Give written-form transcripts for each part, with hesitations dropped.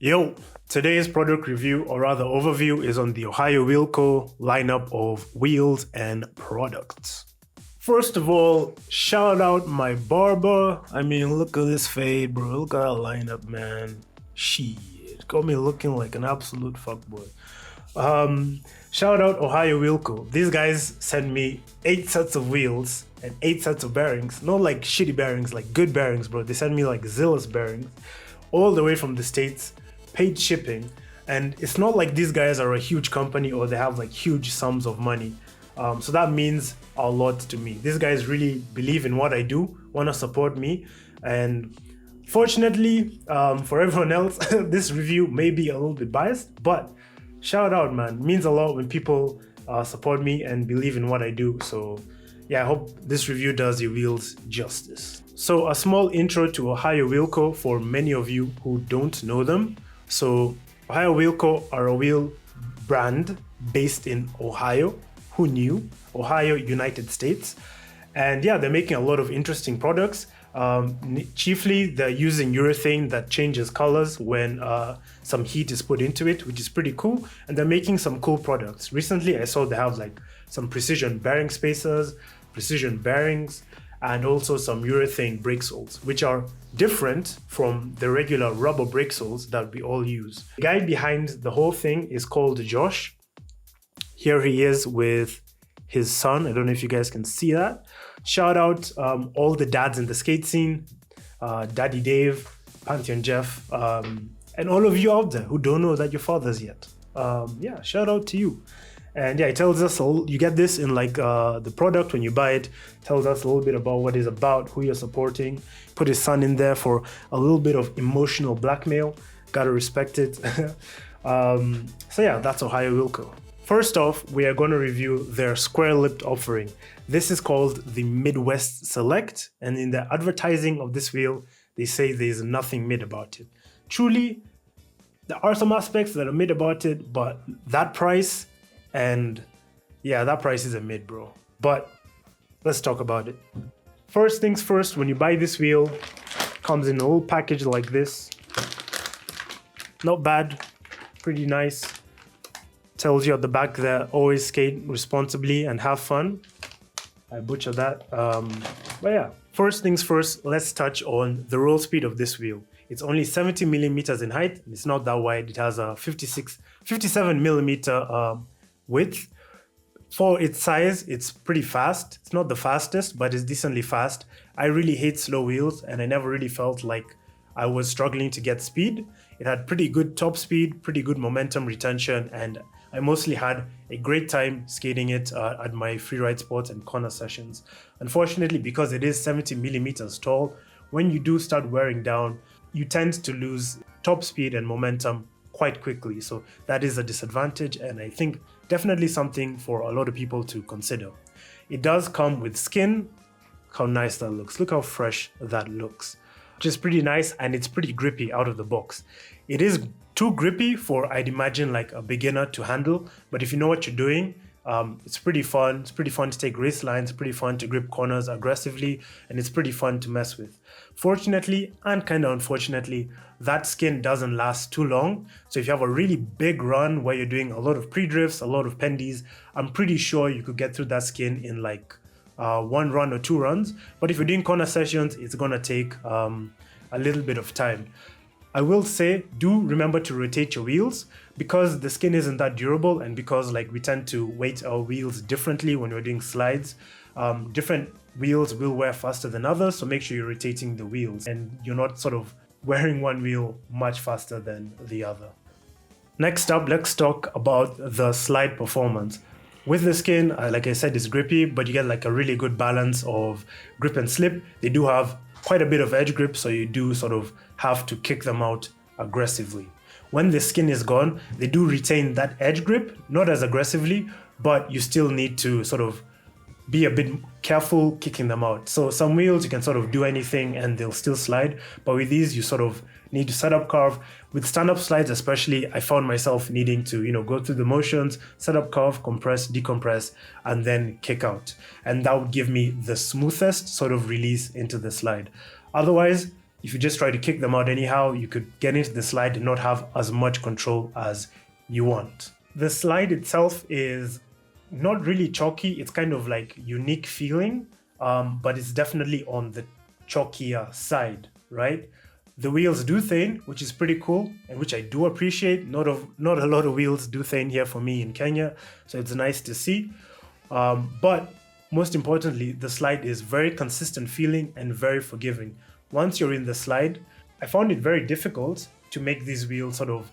Yo, today's product review, or rather overview, is on the Ohio Wheel Co. lineup of wheels and products. First of all, shout out my barber. I mean, look at this fade, bro. Look at that lineup, man. Shit. Got me looking like an absolute fuckboy. Shout out Ohio Wheel Co. These guys sent me 8 sets of wheels and 8 sets of bearings. Not like shitty bearings, like good bearings, bro. They sent me like Zillus bearings all the way from the States, paid shipping. And it's not like these guys are a huge company or they have like huge sums of money. So that means a lot to me. These guys really believe in what I do, want to support me. And fortunately, for everyone else, this review may be a little bit biased, but shout out, man. It means a lot when people support me and believe in what I do. So yeah, I hope this review does your wheels justice. So a small intro to Ohio Wheel Co. for many of you who don't know them. So Ohio Wheel Co. are a wheel brand based in Ohio. Who knew? Ohio, United States. And yeah, they're making a lot of interesting products. Chiefly, they're using urethane that changes colors when some heat is put into it, which is pretty cool. And they're making some cool products. Recently, I saw they have like some precision bearing spacers, precision bearings, and also some urethane brake soles, which are different from the regular rubber brake soles that we all use. The guy behind the whole thing is called Josh. Here he is with his son. I don't know if you guys can see that. Shout out all the dads in the skate scene, Daddy Dave, Pantheon Jeff, and all of you out there who don't know that you're fathers yet. Yeah, shout out to you. And yeah, it tells us, you get this in like the product when you buy it, tells us a little bit about what it's about, who you're supporting. Put his son in there for a little bit of emotional blackmail. Gotta respect it. So yeah, that's Ohio Wheel Co. First off, we are going to review their square-lipped offering. This is called the Midwest Select, and in the advertising of this wheel, they say there's nothing mid about it. Truly, there are some aspects that are mid about it, but that price, and yeah, that price is a mid, bro. But let's talk about it. First things first, when you buy this wheel, comes in a little package like this. Not bad, pretty nice. Tells you at the back there, always skate responsibly and have fun. I butchered that. But yeah, first things first, let's touch on the roll speed of this wheel. It's only 70 millimeters in height. It's not that wide. It has a 57 millimeter width. For its size, it's pretty fast. It's not the fastest, but it's decently fast. I really hate slow wheels, and I never really felt like I was struggling to get speed. It had pretty good top speed, pretty good momentum retention, and I mostly had a great time skating it at my freeride spots and corner sessions. Unfortunately, because it is 70 millimeters tall, when you do start wearing down, you tend to lose top speed and momentum quite quickly. So that is a disadvantage, and I think definitely something for a lot of people to consider. It does come with skin. Look how nice that looks. Look how fresh that looks. Which is pretty nice, and it's pretty grippy out of the box. It is too grippy for, I'd imagine, like a beginner to handle, but if you know what you're doing, it's pretty fun. It's pretty fun to take race lines, pretty fun to grip corners aggressively, and it's pretty fun to mess with. Fortunately, and kind of unfortunately, that skin doesn't last too long. So if you have a really big run where you're doing a lot of pre-drifts, a lot of pendies, I'm pretty sure you could get through that skin in like one run or 2 runs. But if you're doing corner sessions, it's gonna take a little bit of time. I will say, do remember to rotate your wheels because the skin isn't that durable, and because like we tend to weight our wheels differently when we're doing slides. Different wheels will wear faster than others, so make sure you're rotating the wheels and you're not sort of wearing one wheel much faster than the other. Next up, let's talk about the slide performance. With the skin, like I said, it's grippy, but you get like a really good balance of grip and slip. They do have quite a bit of edge grip, so you do sort of have to kick them out aggressively. When the skin is gone, they do retain that edge grip, not as aggressively, but you still need to sort of be a bit careful kicking them out. So some wheels you can sort of do anything and they'll still slide, but with these you sort of need to set up curve. With stand-up slides especially, I found myself needing to, go through the motions, set up curve, compress, decompress, and then kick out. And that would give me the smoothest sort of release into the slide. Otherwise, if you just try to kick them out anyhow, you could get into the slide and not have as much control as you want. The slide itself is not really chalky. It's kind of like unique feeling, but it's definitely on the chalkier side, right? The wheels duthane, which is pretty cool and which I do appreciate. Not a lot of wheels duthane here for me in Kenya, so it's nice to see. But most importantly, the slide is very consistent feeling and very forgiving. Once you're in the slide, I found it very difficult to make these wheels sort of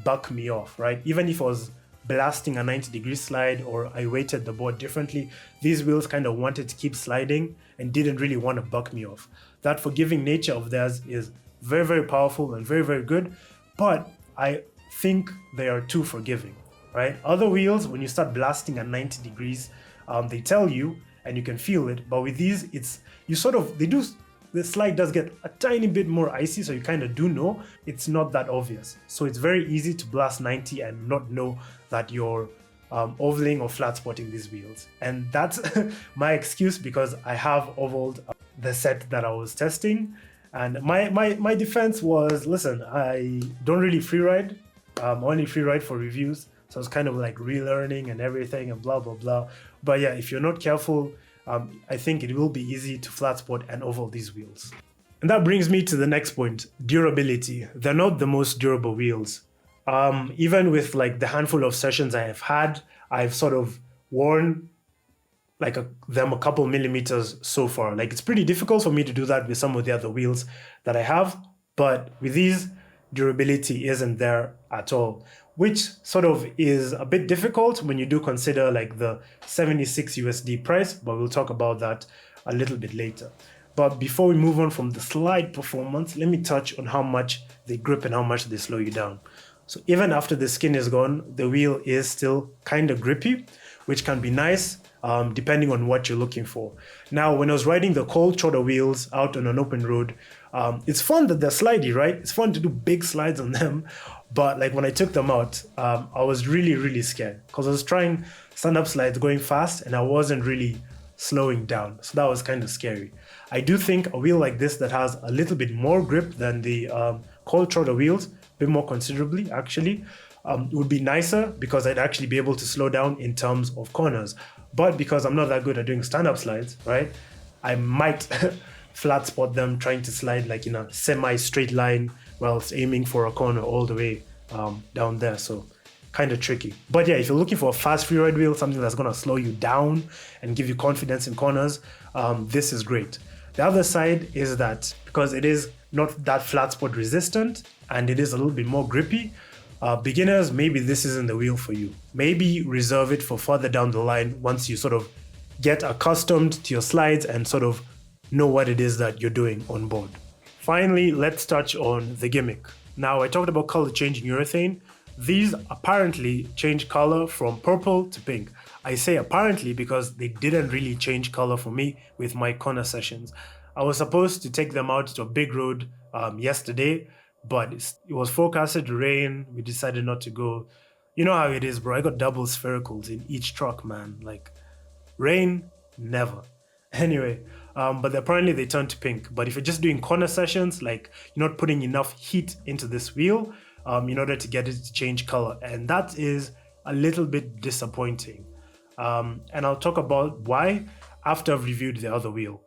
buck me off, right? Even if I was blasting a 90-degree slide or I weighted the board differently, these wheels kind of wanted to keep sliding and didn't really want to buck me off. That forgiving nature of theirs is very, very powerful and very, very good, but I think they are too forgiving, right? Other wheels, when you start blasting at 90 degrees, they tell you and you can feel it, but with these, the slide does get a tiny bit more icy, so you kind of do know it's not that obvious. So it's very easy to blast 90 and not know that you're ovaling or flat spotting these wheels. And that's my excuse, because I have ovaled the set that I was testing. And my defense was, listen, I don't really freeride. Only freeride for reviews. So it's kind of like relearning and everything and blah, blah, blah. But yeah, if you're not careful, I think it will be easy to flat spot and oval these wheels. And that brings me to the next point, durability. They're not the most durable wheels. Even with like the handful of sessions I have had, I've sort of worn them a couple millimeters so far. Like, it's pretty difficult for me to do that with some of the other wheels that I have, but with these, durability isn't there at all, which sort of is a bit difficult when you do consider like the 76 USD price, but we'll talk about that a little bit later. But before we move on from the slide performance, let me touch on how much they grip and how much they slow you down. So even after the skin is gone, the wheel is still kind of grippy, which can be nice depending on what you're looking for. Now, when I was riding the cold shoulder wheels out on an open road, it's fun that they're slidey, right? It's fun to do big slides on them. But like when I took them out, I was really, really scared because I was trying stand-up slides going fast and I wasn't really slowing down. So that was kind of scary. I do think a wheel like this that has a little bit more grip than the cold shoulder wheels, a bit more considerably actually, would be nicer because I'd actually be able to slow down in terms of corners. But because I'm not that good at doing stand-up slides, right, I might flat spot them trying to slide like in a semi-straight line whilst aiming for a corner all the way down there. So kind of tricky. But yeah, if you're looking for a fast freeride wheel, something that's going to slow you down and give you confidence in corners, this is great. The other side is that because it is not that flat spot resistant and it is a little bit more grippy, beginners, maybe this isn't the wheel for you. Maybe reserve it for further down the line once you sort of get accustomed to your slides and sort of know what it is that you're doing on board. Finally, let's touch on the gimmick. Now, I talked about color changing urethane. These apparently change color from purple to pink. I say apparently because they didn't really change color for me with my corner sessions. I was supposed to take them out to a big road yesterday, but it was forecasted to rain. We decided not to go. You know how it is, bro. I got double sphericals in each truck, man. Like, rain, never. Anyway, but apparently they turned to pink. But if you're just doing corner sessions, like you're not putting enough heat into this wheel in order to get it to change color. And that is a little bit disappointing. And I'll talk about why after I've reviewed the other wheel.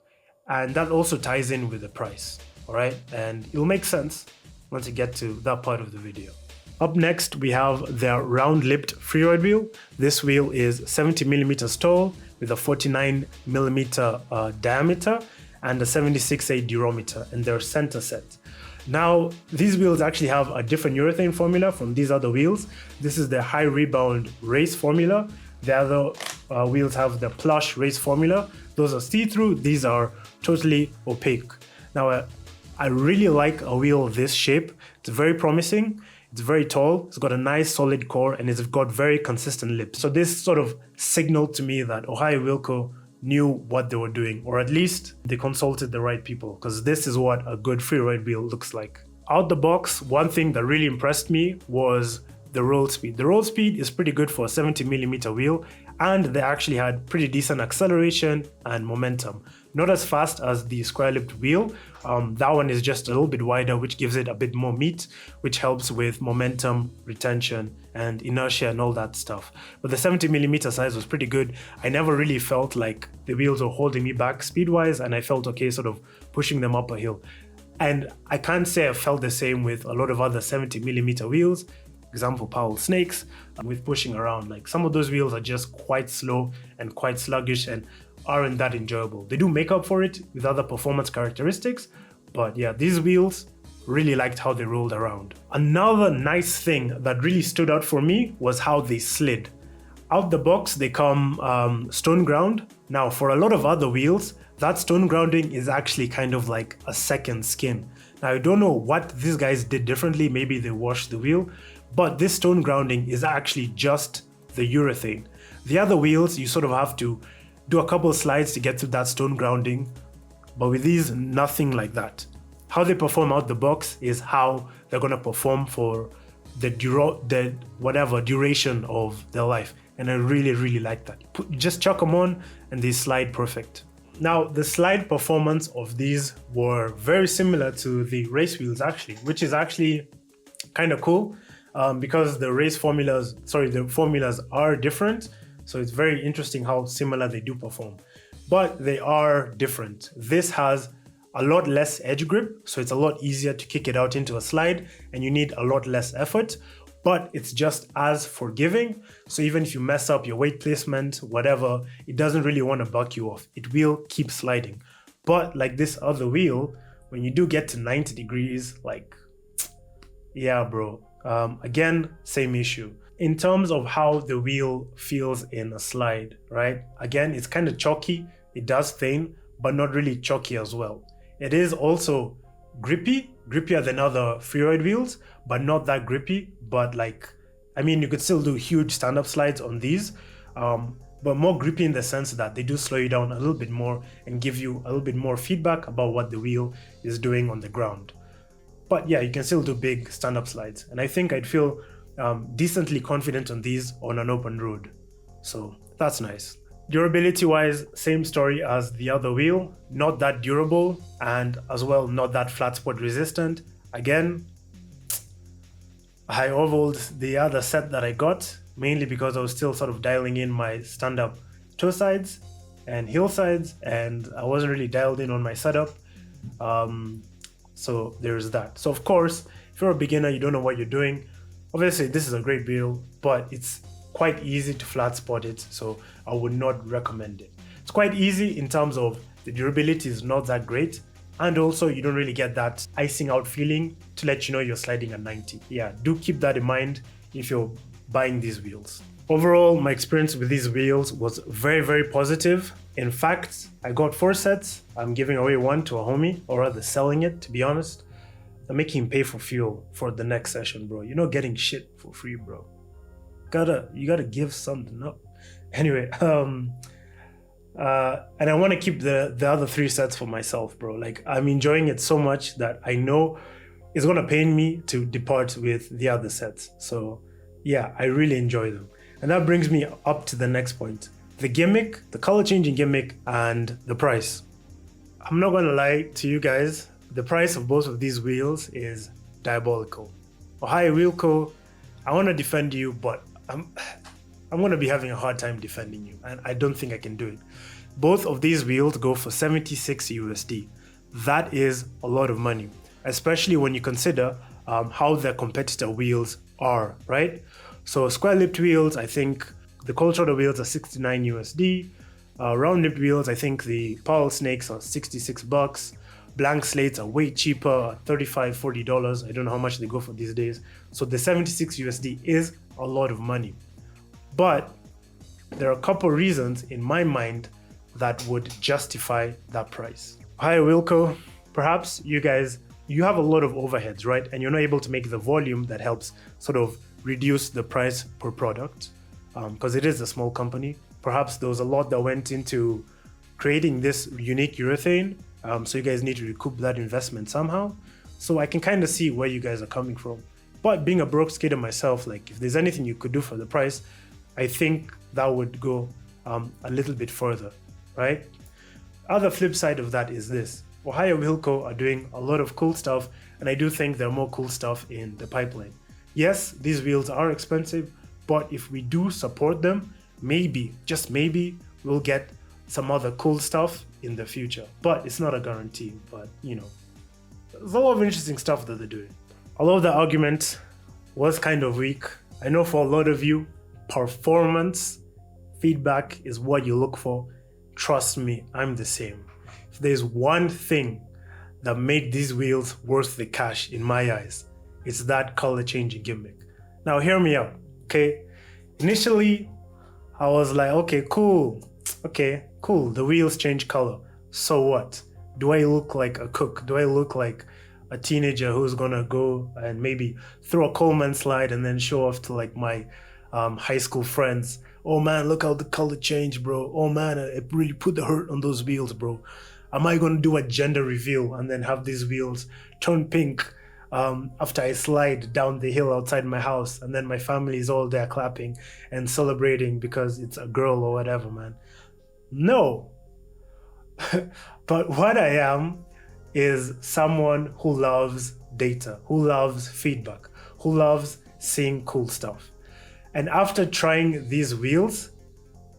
And that also ties in with the price, all right? And it'll make sense once you get to that part of the video. Up next, we have their round-lipped freeride wheel. This wheel is 70 millimeters tall with a 49 millimeter diameter and a 76A durometer, and they're center set. Now, these wheels actually have a different urethane formula from these other wheels. This is the high rebound race formula. The other wheels have the plush race formula. Those are see-through, these are totally opaque. Now, I really like a wheel of this shape. It's very promising. It's very tall. It's got a nice solid core and it's got very consistent lips. So this sort of signaled to me that Ohio Wilco knew what they were doing, or at least they consulted the right people, because this is what a good freeride wheel looks like. Out the box, one thing that really impressed me was the roll speed. The roll speed is pretty good for a 70 millimeter wheel, and they actually had pretty decent acceleration and momentum. Not as fast as the square-lipped wheel. That one is just a little bit wider, which gives it a bit more meat, which helps with momentum, retention, and inertia and all that stuff. But the 70mm size was pretty good. I never really felt like the wheels were holding me back speed-wise, and I felt okay sort of pushing them up a hill. And I can't say I felt the same with a lot of other 70mm wheels. Example, Powell Snakes, with pushing around. Like some of those wheels are just quite slow and quite sluggish and aren't that enjoyable. They do make up for it with other performance characteristics, but yeah, these wheels, really liked how they rolled around. Another nice thing that really stood out for me was how they slid. Out the box, they come stone ground. Now, for a lot of other wheels, that stone grounding is actually kind of like a second skin. Now, I don't know what these guys did differently. Maybe they washed the wheel, but this stone grounding is actually just the urethane. The other wheels, you sort of have to do a couple of slides to get to that stone grounding, but with these, nothing like that. How they perform out the box is how they're gonna perform for the duration of their life. And I really like that. Just chuck them on and they slide perfect. Now, the slide performance of these were very similar to the race wheels actually, which is actually kind of cool because the formulas are different. So it's very interesting how similar they do perform, but they are different. This has a lot less edge grip, so it's a lot easier to kick it out into a slide and you need a lot less effort, but it's just as forgiving. So even if you mess up your weight placement, whatever, it doesn't really want to buck you off. It will keep sliding. But like this other wheel, when you do get to 90 degrees, like, yeah, bro. Again, same issue. In terms of how the wheel feels in a slide, right? Again, it's kind of chalky. It does thin, but not really chalky as well. It is also grippier than other freeride wheels, but not that grippy. But like, I mean, you could still do huge stand-up slides on these, but more grippy in the sense that they do slow you down a little bit more and give you a little bit more feedback about what the wheel is doing on the ground. But yeah, you can still do big stand-up slides. And I think I'd feel decently confident on these on an open road. So that's nice. Durability wise, same story as the other wheel, not that durable and as well not that flat spot resistant. Again, I overhauled the other set that I got mainly because I was still sort of dialing in my stand-up toe sides and heel sides and I wasn't really dialed in on my setup. So there's that. So of course, if you're a beginner, you don't know what you're doing, obviously this is a great wheel, but it's quite easy to flat spot it, so I would not recommend it. It's quite easy in terms of the durability is not that great, and also you don't really get that icing out feeling to let you know you're sliding at 90. Yeah, do keep that in mind if you're buying these wheels. Overall, my experience with these wheels was very positive. In fact, I got 4 sets. I'm giving away one to a homie, or rather selling it, to be honest. I'm making him pay for fuel for the next session, bro. You're not getting shit for free, bro. You gotta give something up. Anyway, and I want to keep the other 3 sets for myself, bro. Like, I'm enjoying it so much that I know it's gonna pain me to depart with the other sets. So yeah, I really enjoy them. And that brings me up to the next point. The gimmick, the color changing gimmick, and the price. I'm not gonna lie to you guys, the price of both of these wheels is diabolical. Ohio Wheel Co., I want to defend you, but I'm going to be having a hard time defending you, and I don't think I can do it. Both of these wheels go for 76 USD. That is a lot of money, especially when you consider how their competitor wheels are, right? So square-lipped wheels, I think the cold shoulder wheels are 69 USD. Round-lipped wheels, I think the Powell Snakes are 66 bucks. Blank slates are way cheaper, $35, $40. I don't know how much they go for these days. So the 76 USD is a lot of money. But there are a couple reasons in my mind that would justify that price. Hi, Wilco. Perhaps you guys, you have a lot of overheads, right? And you're not able to make the volume that helps sort of reduce the price per product because it is a small company. Perhaps there was a lot that went into creating this unique urethane. So you guys need to recoup that investment somehow. So I can kind of see where you guys are coming from. But being a broke skater myself, like if there's anything you could do for the price, I think that would go a little bit further, right? Other flip side of that is this. Ohio Wilco are doing a lot of cool stuff, and I do think there are more cool stuff in the pipeline. Yes, these wheels are expensive, but if we do support them, maybe, just maybe, we'll get some other cool stuff in the future. But it's not a guarantee, but there's a lot of interesting stuff that they're doing. Although the argument was kind of weak, I know for a lot of you, performance feedback is what you look for. Trust me, I'm the same. If there's one thing that made these wheels worth the cash in my eyes, it's that color changing gimmick. Now hear me out, okay? Initially, I was like, okay, cool, the wheels change color. So what? Do I look like a cook? Do I look like a teenager who's gonna go and maybe throw a Coleman slide and then show off to like my high school friends? Oh man, look how the color changed, bro. Oh man, it really put the hurt on those wheels, bro. Am I gonna do a gender reveal and then have these wheels turn pink after I slide down the hill outside my house, and then my family is all there clapping and celebrating because it's a girl or whatever, man? No. But what I am is someone who loves data, who loves feedback, who loves seeing cool stuff. And after trying these wheels,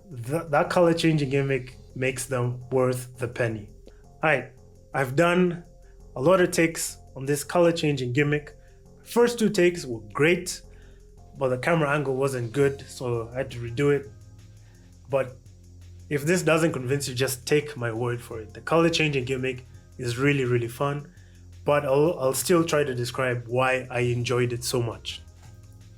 that color changing gimmick makes them worth the penny. Alright, I've done a lot of takes on this color changing gimmick. First two takes were great, but the camera angle wasn't good, so I had to redo it. But if this doesn't convince you, just take my word for it. The color changing gimmick is really, really fun, but I'll still try to describe why I enjoyed it so much.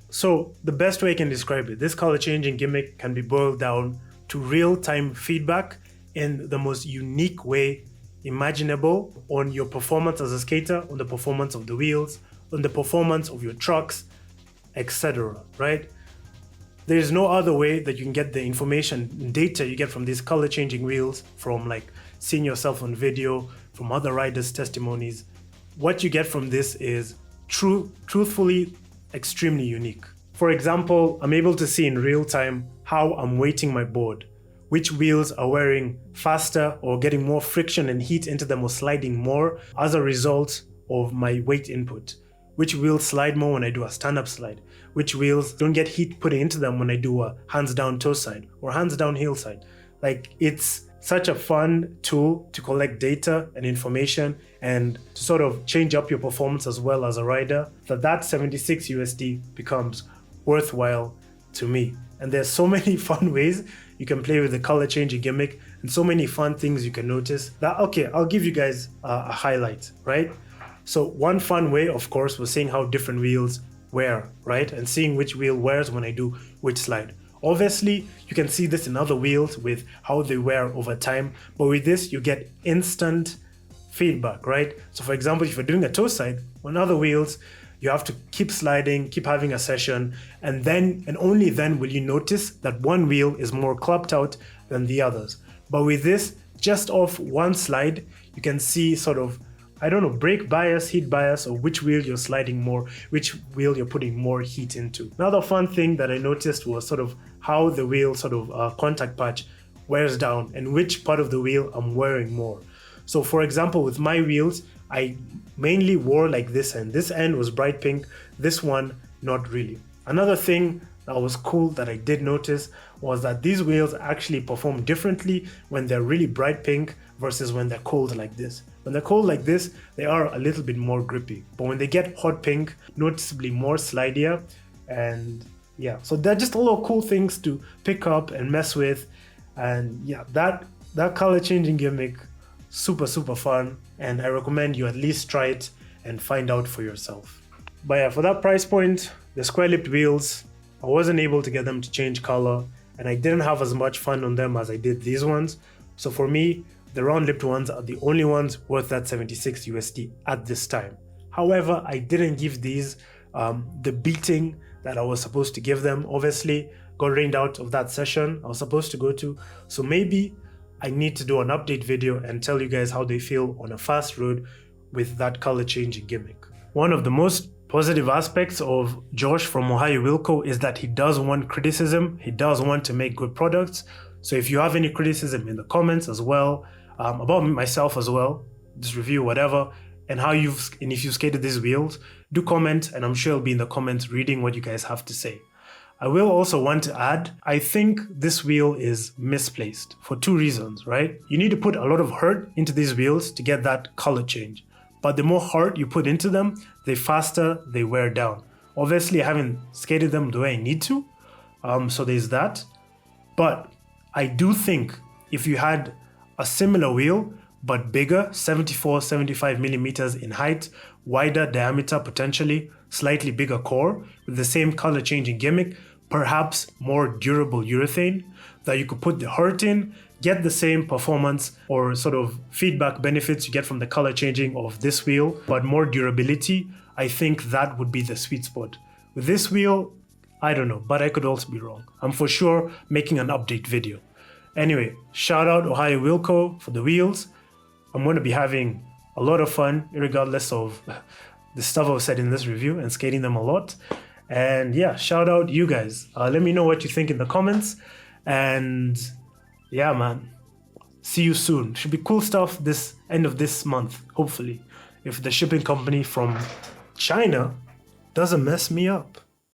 So the best way I can describe it, this color changing gimmick can be boiled down to real-time feedback in the most unique way imaginable on your performance as a skater, on the performance of the wheels, on the performance of your trucks, etc. Right? There's no other way that you can get the information and data you get from these color changing wheels, from like seeing yourself on video, from other riders' testimonies. What you get from this is truthfully extremely unique. For example, I'm able to see in real time how I'm weighting my board, which wheels are wearing faster or getting more friction and heat into them or sliding more as a result of my weight input, which wheels slide more when I do a stand-up slide, which wheels don't get heat put into them when I do a hands down toe side or hands down heel side. Like, it's such a fun tool to collect data and information and to sort of change up your performance as well as a rider, that 76 USD becomes worthwhile to me. And there's so many fun ways you can play with the color changing gimmick and so many fun things you can notice that, okay, I'll give you guys a highlight, right? So one fun way, of course, was seeing how different wheels wear, right? And seeing which wheel wears when I do which slide. Obviously, you can see this in other wheels with how they wear over time, but with this, you get instant feedback, right? So for example, if you're doing a toe side, on other wheels, you have to keep sliding, keep having a session, and then, and only then will you notice that one wheel is more clubbed out than the others. But with this, just off one slide, you can see sort of, I don't know, brake bias, heat bias, or which wheel you're sliding more, which wheel you're putting more heat into. Another fun thing that I noticed was sort of how the wheel sort of contact patch wears down and which part of the wheel I'm wearing more. So for example, with my wheels, I mainly wore like this end. This end was bright pink, this one, not really. Another thing that was cool that I did notice was that these wheels actually perform differently when they're really bright pink versus when they're cold like this. When they're cold like this, they are a little bit more grippy. But when they get hot pink, noticeably more slidier. And yeah, so they're just a lot of cool things to pick up and mess with. And yeah, that color changing gimmick, super fun, and I recommend you at least try it and find out for yourself. But yeah, for that price point, the square lipped wheels, I wasn't able to get them to change color, and I didn't have as much fun on them as I did these ones. So for me, the round lipped ones are the only ones worth that 76 USD at this time. However, I didn't give these the beating that I was supposed to give them. Obviously, got rained out of that session I was supposed to go to. So maybe I need to do an update video and tell you guys how they feel on a fast road with that color changing gimmick. One of the most positive aspects of Josh from Ohio Wilco is that he does want criticism. He does want to make good products. So if you have any criticism in the comments as well, about myself as well, this review, whatever, and if you've skated these wheels, do comment, and I'm sure I'll be in the comments reading what you guys have to say. I will also want to add, I think this wheel is misplaced for two reasons, right? You need to put a lot of heart into these wheels to get that color change. But the more heart you put into them, the faster they wear down. Obviously, I haven't skated them the way I need to, so there's that. But I do think if you had a similar wheel, but bigger, 74, 75 millimeters in height, wider diameter potentially, slightly bigger core, with the same color changing gimmick, perhaps more durable urethane, that you could put the heart in, get the same performance or sort of feedback benefits you get from the color changing of this wheel, but more durability, I think that would be the sweet spot. With this wheel, I don't know, but I could also be wrong. I'm for sure making an update video. Anyway, shout out Ohio Wheel Co. for the wheels. I'm going to be having a lot of fun, regardless of the stuff I've said in this review, and skating them a lot. And yeah, shout out you guys. Let me know what you think in the comments. And yeah, man, see you soon. Should be cool stuff this end of this month, hopefully, if the shipping company from China doesn't mess me up.